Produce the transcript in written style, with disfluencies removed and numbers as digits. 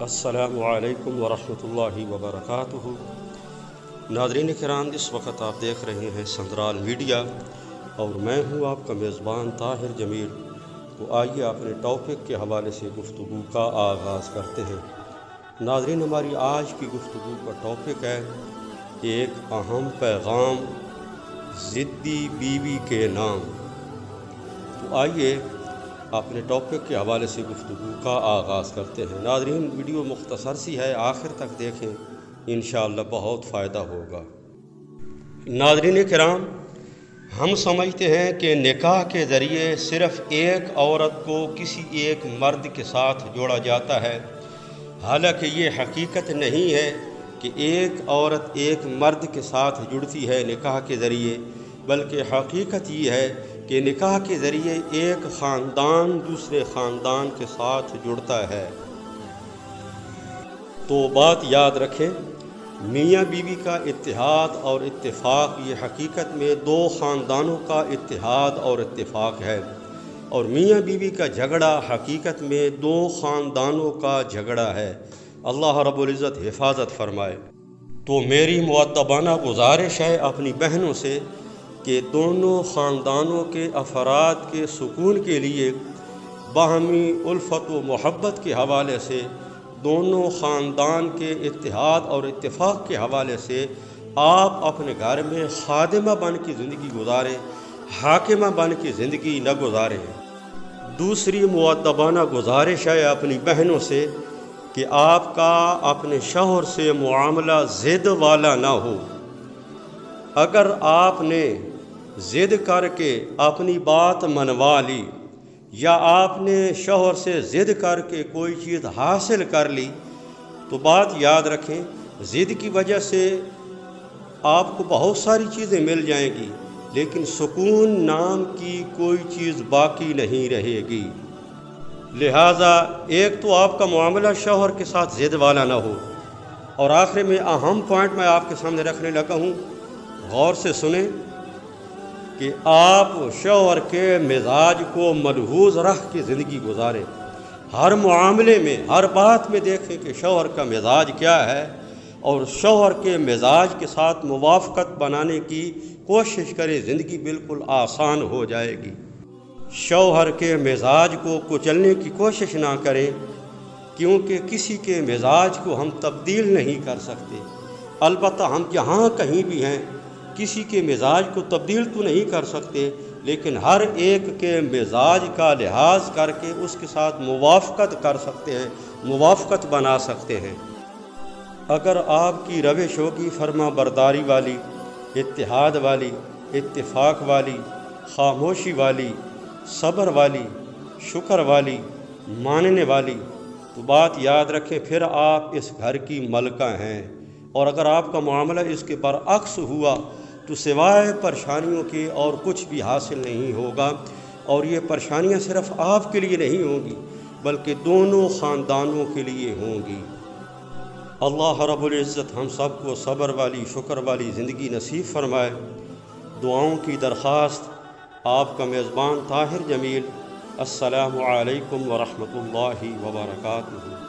السلام علیکم ورحمۃ اللہ وبرکاتہ۔ ناظرین کرام، اس وقت آپ دیکھ رہے ہیں سندرال میڈیا اور میں ہوں آپ کا میزبان طاہر جمیل۔ تو آئیے اپنے ٹاپک کے حوالے سے گفتگو کا آغاز کرتے ہیں۔ ناظرین، ہماری آج کی گفتگو کا ٹاپک ہے ایک اہم پیغام ضدی بیوی کے نام۔ تو آئیے اپنے ٹاپک کے حوالے سے گفتگو کا آغاز کرتے ہیں۔ ناظرین، ویڈیو مختصر سی ہے، آخر تک دیکھیں، انشاءاللہ بہت فائدہ ہوگا۔ ناظرین کرام، ہم سمجھتے ہیں کہ نکاح کے ذریعے صرف ایک عورت کو کسی ایک مرد کے ساتھ جوڑا جاتا ہے، حالانکہ یہ حقیقت نہیں ہے کہ ایک عورت ایک مرد کے ساتھ جڑتی ہے نکاح کے ذریعے، بلکہ حقیقت یہ ہے کہ نکاح کے ذریعے ایک خاندان دوسرے خاندان کے ساتھ جڑتا ہے۔ تو بات یاد رکھیں، میاں بیوی کا اتحاد اور اتفاق یہ حقیقت میں دو خاندانوں کا اتحاد اور اتفاق ہے، اور میاں بیوی کا جھگڑا حقیقت میں دو خاندانوں کا جھگڑا ہے۔ اللہ رب العزت حفاظت فرمائے۔ تو میری مؤدبانہ گزارش ہے اپنی بہنوں سے کہ دونوں خاندانوں کے افراد کے سکون کے لیے باہمی الفت و محبت کے حوالے سے، دونوں خاندان کے اتحاد اور اتفاق کے حوالے سے آپ اپنے گھر میں خادمہ بن کی زندگی گزاریں، حاکمہ بن کی زندگی نہ گزاریں۔ دوسری مؤدبانہ گزارش ہے اپنی بہنوں سے کہ آپ کا اپنے شوہر سے معاملہ ضد والا نہ ہو۔ اگر آپ نے ضد کر کے اپنی بات منوا لی یا آپ نے شوہر سے ضد کر کے کوئی چیز حاصل کر لی، تو بات یاد رکھیں، ضد کی وجہ سے آپ کو بہت ساری چیزیں مل جائیں گی، لیکن سکون نام کی کوئی چیز باقی نہیں رہے گی۔ لہٰذا ایک تو آپ کا معاملہ شوہر کے ساتھ ضد والا نہ ہو، اور آخر میں اہم پوائنٹ میں آپ کے سامنے رکھنے لگا ہوں، غور سے سنیں کہ آپ شوہر کے مزاج کو ملحوظ رکھ کے زندگی گزاریں۔ ہر معاملے میں، ہر بات میں دیکھیں کہ شوہر کا مزاج کیا ہے، اور شوہر کے مزاج کے ساتھ موافقت بنانے کی کوشش کریں، زندگی بالکل آسان ہو جائے گی۔ شوہر کے مزاج کو کچلنے کی کوشش نہ کریں، کیونکہ کسی کے مزاج کو ہم تبدیل نہیں کر سکتے۔ البتہ ہم جہاں کہیں بھی ہیں کسی کے مزاج کو تبدیل تو نہیں کر سکتے، لیکن ہر ایک کے مزاج کا لحاظ کر کے اس کے ساتھ موافقت کر سکتے ہیں، موافقت بنا سکتے ہیں۔ اگر آپ کی روش ہوگی فرما برداری والی، اتحاد والی، اتفاق والی، خاموشی والی، صبر والی، شکر والی، ماننے والی، تو بات یاد رکھیں پھر آپ اس گھر کی ملکہ ہیں۔ اور اگر آپ کا معاملہ اس کے برعکس ہوا تو سوائے پریشانیوں کے اور کچھ بھی حاصل نہیں ہوگا، اور یہ پریشانیاں صرف آپ کے لیے نہیں ہوں گی بلکہ دونوں خاندانوں کے لیے ہوں گی۔ اللہ رب العزت ہم سب کو صبر والی، شکر والی زندگی نصیب فرمائے۔ دعاؤں کی درخواست، آپ کا میزبان طاہر جمیل۔ السلام علیکم ورحمۃ اللہ وبرکاتہ۔